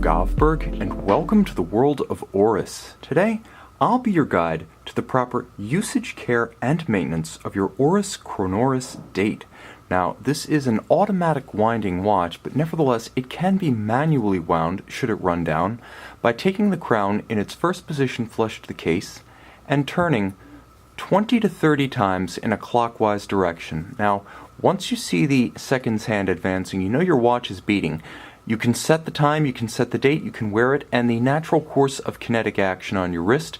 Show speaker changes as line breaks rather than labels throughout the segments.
Govberg, and welcome to the world of Oris. Today, I'll be your guide to the proper usage, care, and maintenance of your Oris Chronoris Date. Now, this is an automatic winding watch, but nevertheless, it can be manually wound should it run down by taking the crown in its first position flush to the case and turning 20 to 30 times in a clockwise direction. Now, once you see the seconds hand advancing, you know your watch is beating. You can set the time, you can set the date, you can wear it, and the natural course of kinetic action on your wrist,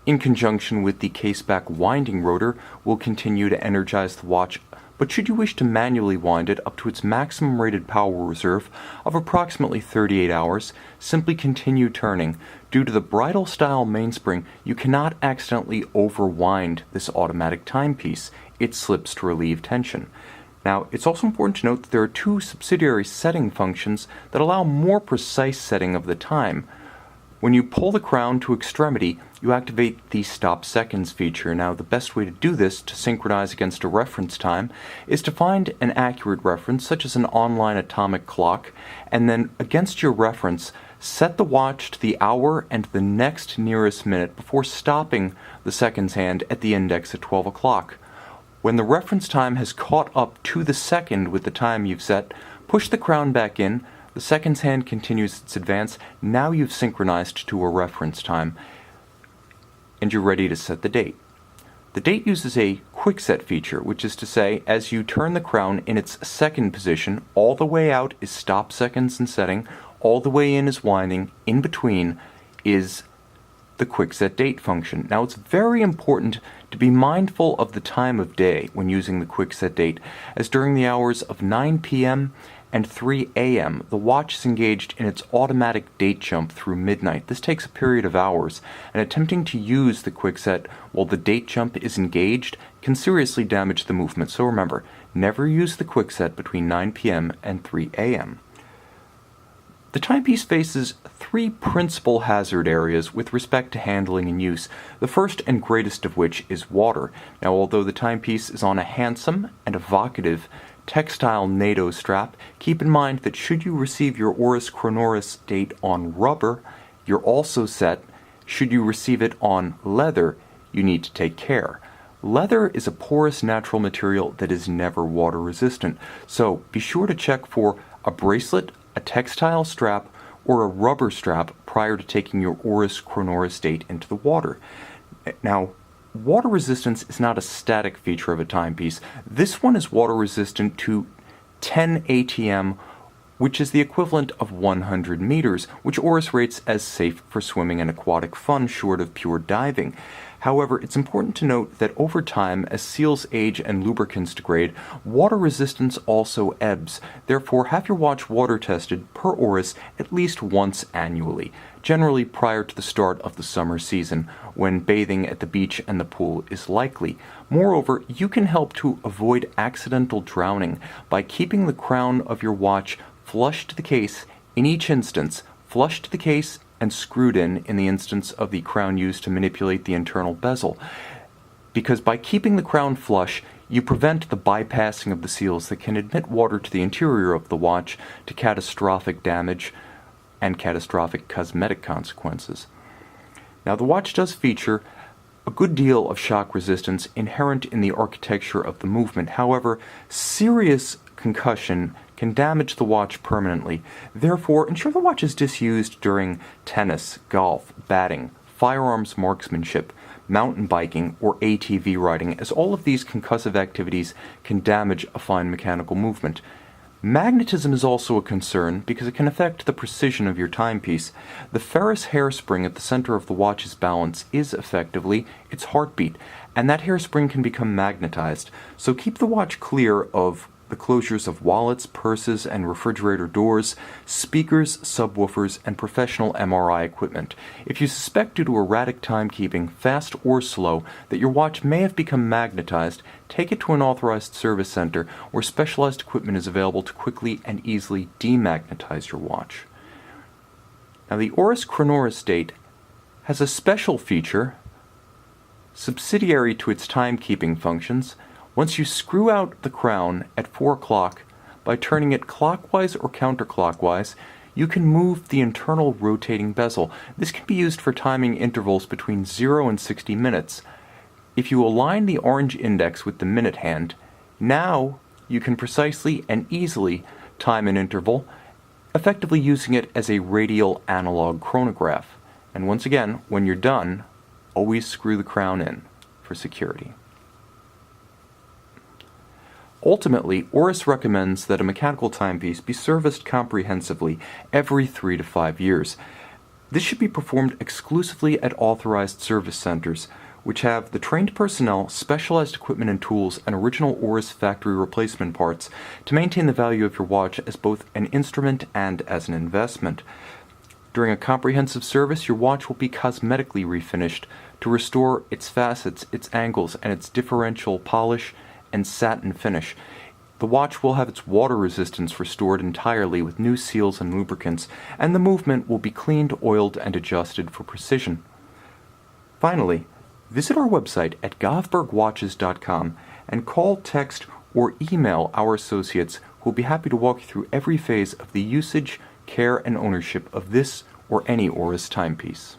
in conjunction with the caseback winding rotor, will continue to energize the watch. But should you wish to manually wind it up to its maximum rated power reserve of approximately 38 hours, simply continue turning. Due to the bridle style mainspring, you cannot accidentally overwind this automatic timepiece. It slips to relieve tension. Now, it's also important to note that there are two subsidiary setting functions that allow more precise setting of the time. When you pull the crown to extremity, you activate the stop seconds feature. Now, the best way to do this to synchronize against a reference time is to find an accurate reference, such as an online atomic clock, and then against your reference, set the watch to the hour and the next nearest minute before stopping the seconds hand at the index at 12 o'clock. When the reference time has caught up to the second with the time you've set, push the crown back in, the seconds hand continues its advance, now you've synchronized to a reference time, and you're ready to set the date. The date uses a quick set feature, which is to say, as you turn the crown in its second position, all the way out is stop seconds and setting, all the way in is winding, in between is the quick set date function. Now, it's very important to be mindful of the time of day when using the quick set date, as during the hours of 9 p.m. and 3 a.m., the watch is engaged in its automatic date jump through midnight. This takes a period of hours, and attempting to use the quick set while the date jump is engaged can seriously damage the movement. So remember, never use the quick set between 9 p.m. and 3 a.m. The timepiece faces three principal hazard areas with respect to handling and use, the first and greatest of which is water. Now, although the timepiece is on a handsome and evocative textile NATO strap, keep in mind that should you receive your Oris Chronoris Date on rubber, you're also set. Should you receive it on leather, you need to take care. Leather is a porous natural material that is never water resistant, so be sure to check for a bracelet, a textile strap, or a rubber strap prior to taking your Oris Chronoris Date into the water. Now, water resistance is not a static feature of a timepiece. This one is water resistant to 10 ATM, which is the equivalent of 100 meters, which Oris rates as safe for swimming and aquatic fun short of pure diving. However, it's important to note that over time, as seals age and lubricants degrade, water resistance also ebbs. Therefore, have your watch water tested per Oris at least once annually, generally prior to the start of the summer season, when bathing at the beach and the pool is likely. Moreover, you can help to avoid accidental drowning by keeping the crown of your watch flush to the case in each instance, flush to the case and screwed in the instance of the crown used to manipulate the internal bezel. Because by keeping the crown flush, you prevent the bypassing of the seals that can admit water to the interior of the watch to catastrophic damage and catastrophic cosmetic consequences. Now, the watch does feature a good deal of shock resistance inherent in the architecture of the movement. However, serious concussion can damage the watch permanently. Therefore, ensure the watch is disused during tennis, golf, batting, firearms marksmanship, mountain biking, or ATV riding, as all of these concussive activities can damage a fine mechanical movement. Magnetism is also a concern because it can affect the precision of your timepiece. The ferrous hairspring at the center of the watch's balance is effectively its heartbeat, and that hairspring can become magnetized. So keep the watch clear of the closures of wallets, purses, and refrigerator doors, speakers, subwoofers, and professional MRI equipment. If you suspect due to erratic timekeeping, fast or slow, that your watch may have become magnetized, take it to an authorized service center where specialized equipment is available to quickly and easily demagnetize your watch. Now, the Oris Chronoris Date has a special feature, subsidiary to its timekeeping functions. Once you screw out the crown at 4 o'clock by turning it clockwise or counterclockwise, you can move the internal rotating bezel. This can be used for timing intervals between 0 and 60 minutes. If you align the orange index with the minute hand, now you can precisely and easily time an interval, effectively using it as a radial analog chronograph. And once again, when you're done, always screw the crown in for security. Ultimately, Oris recommends that a mechanical timepiece be serviced comprehensively every 3 to 5 years. This should be performed exclusively at authorized service centers, which have the trained personnel, specialized equipment and tools, and original Oris factory replacement parts to maintain the value of your watch as both an instrument and as an investment. During a comprehensive service, your watch will be cosmetically refinished to restore its facets, its angles, and its differential polish and satin finish. The watch will have its water resistance restored entirely with new seals and lubricants, and the movement will be cleaned, oiled, and adjusted for precision. Finally, visit our website at govbergwatches.com and call, text, or email our associates who will be happy to walk you through every phase of the usage, care, and ownership of this or any Oris timepiece.